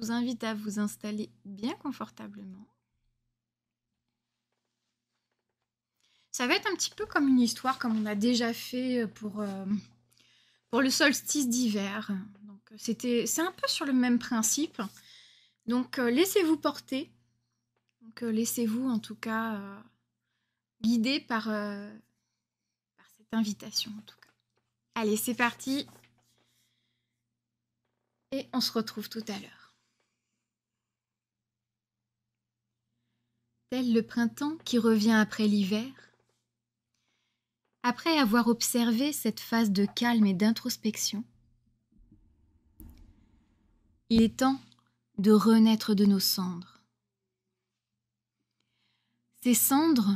vous invite à vous installer bien confortablement. Ça va être un petit peu comme une histoire, comme on a déjà fait pour le solstice d'hiver. Donc, c'est un peu sur le même principe. Donc, laissez-vous porter. Donc, laissez-vous en tout cas guider par cette invitation en tout cas. Allez, c'est parti. Et on se retrouve tout à l'heure. Tel le printemps qui revient après l'hiver, après avoir observé cette phase de calme et d'introspection, il est temps de renaître de nos cendres. Ces cendres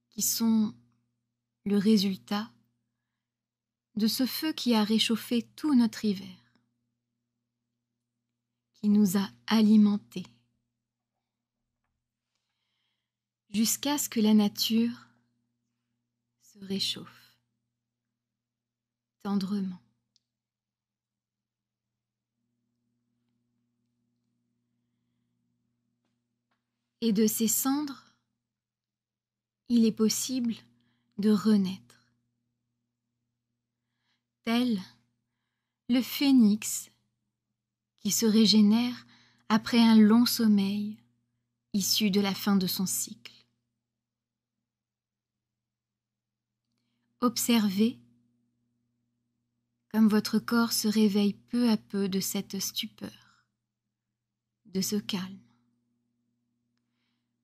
qui sont le résultat de ce feu qui a réchauffé tout notre hiver, qui nous a alimentés, jusqu'à ce que la nature se réchauffe tendrement. Et de ces cendres, il est possible de renaître, tel le phénix qui se régénère après un long sommeil issu de la fin de son cycle. Observez comme votre corps se réveille peu à peu de cette stupeur, de ce calme,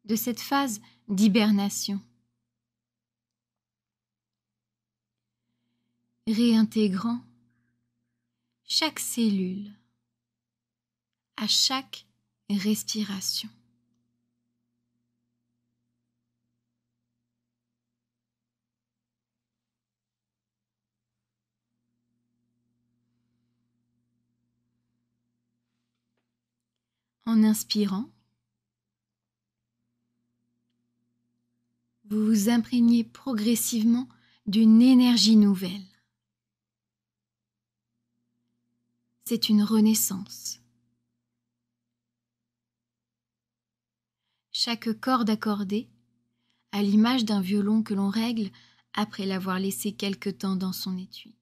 de cette phase d'hibernation, réintégrant chaque cellule à chaque respiration. En inspirant, vous vous imprégnez progressivement d'une énergie nouvelle. C'est une renaissance. Chaque corde accordée, à l'image d'un violon que l'on règle après l'avoir laissé quelque temps dans son étui.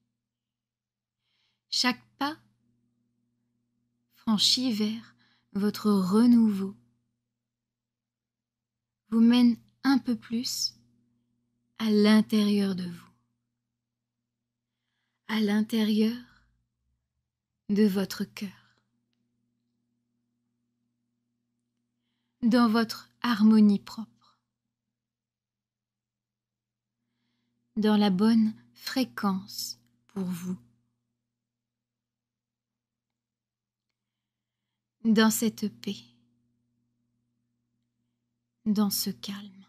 Chaque pas franchi vers votre renouveau vous mène un peu plus à l'intérieur de vous, à l'intérieur de votre cœur, dans votre harmonie propre, dans la bonne fréquence pour vous, dans cette paix, dans ce calme,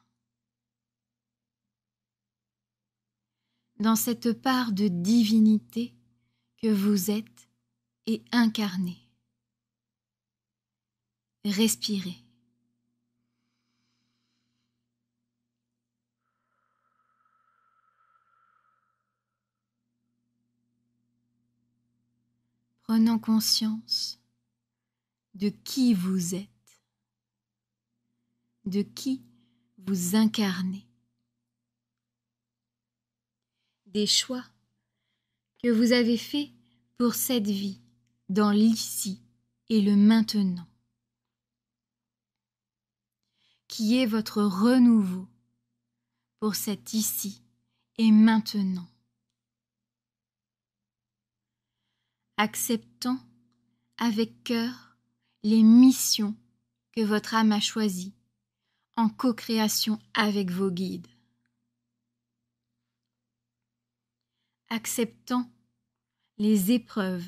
dans cette part de divinité que vous êtes et incarnée. Respirez. Prenant conscience de qui vous êtes, de qui vous incarnez, des choix que vous avez faits pour cette vie, dans l'ici et le maintenant, qui est votre renouveau pour cet ici et maintenant, acceptant avec cœur les missions que votre âme a choisies en co-création avec vos guides, acceptant les épreuves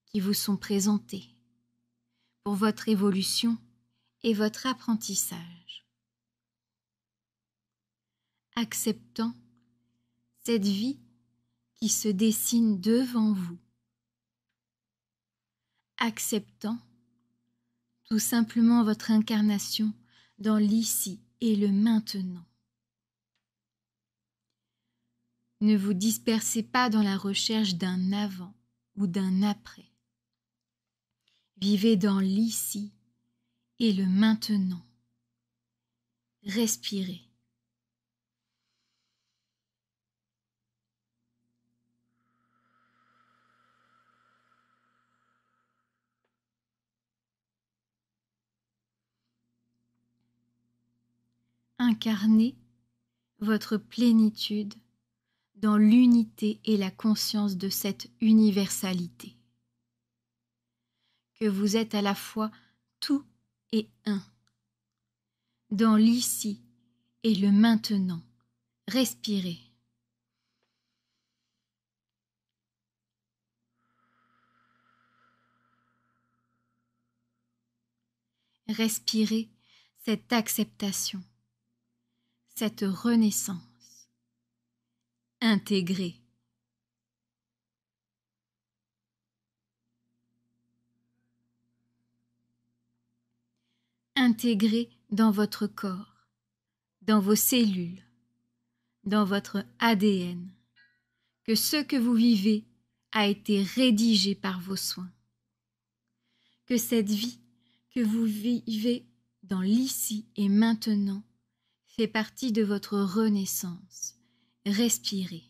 qui vous sont présentées pour votre évolution et votre apprentissage, acceptant cette vie qui se dessine devant vous, acceptant tout simplement votre incarnation dans l'ici et le maintenant. Ne vous dispersez pas dans la recherche d'un avant ou d'un après. Vivez dans l'ici et le maintenant. Respirez. Incarnez votre plénitude dans l'unité et la conscience de cette universalité. Que vous êtes à la fois tout et un. Dans l'ici et le maintenant. Respirez. Respirez cette acceptation, cette renaissance. Intégrez. Intégrez dans votre corps, dans vos cellules, dans votre ADN, que ce que vous vivez a été rédigé par vos soins. Que cette vie que vous vivez dans l'ici et maintenant fait partie de votre renaissance. Respirez.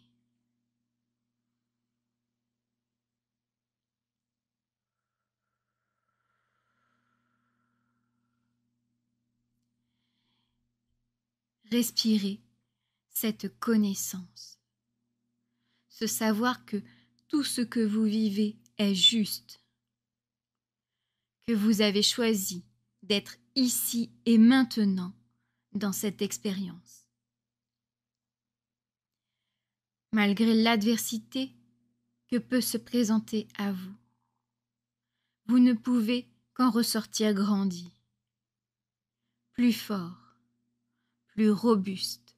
Respirez cette connaissance. Ce savoir que tout ce que vous vivez est juste. Que vous avez choisi d'être ici et maintenant dans cette expérience. Malgré l'adversité que peut se présenter à vous, vous ne pouvez qu'en ressortir grandi, plus fort, plus robuste,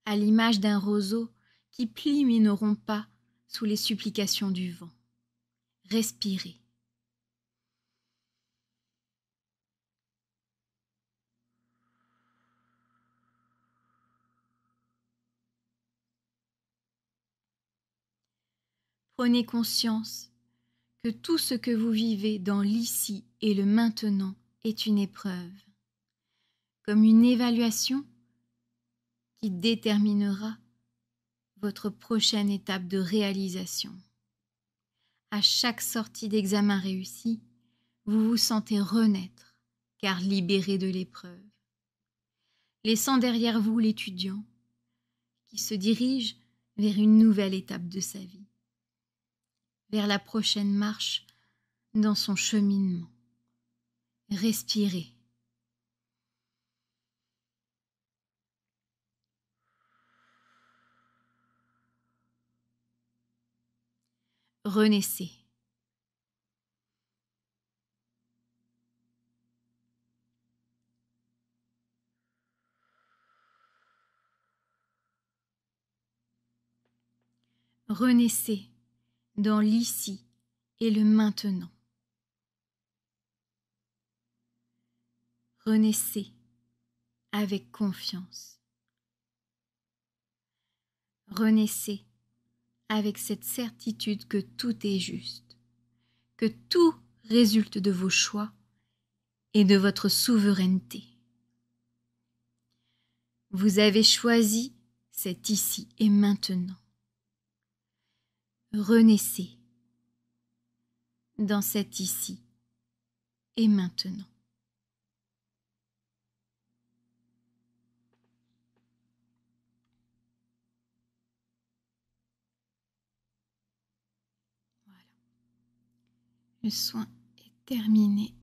à l'image d'un roseau qui plie mais ne rompt pas sous les supplications du vent. Respirez. Prenez conscience que tout ce que vous vivez dans l'ici et le maintenant est une épreuve, comme une évaluation qui déterminera votre prochaine étape de réalisation. À chaque sortie d'examen réussi, vous vous sentez renaître, car libéré de l'épreuve, laissant derrière vous l'étudiant qui se dirige vers une nouvelle étape de sa vie, vers la prochaine marche dans son cheminement. Respirez. Renaissez. Renaissez dans l'ici et le maintenant. Renaissez avec confiance. Renaissez avec cette certitude que tout est juste, que tout résulte de vos choix et de votre souveraineté. Vous avez choisi cet ici et maintenant. Renaissez dans cet ici et maintenant. Voilà. Le soin est terminé.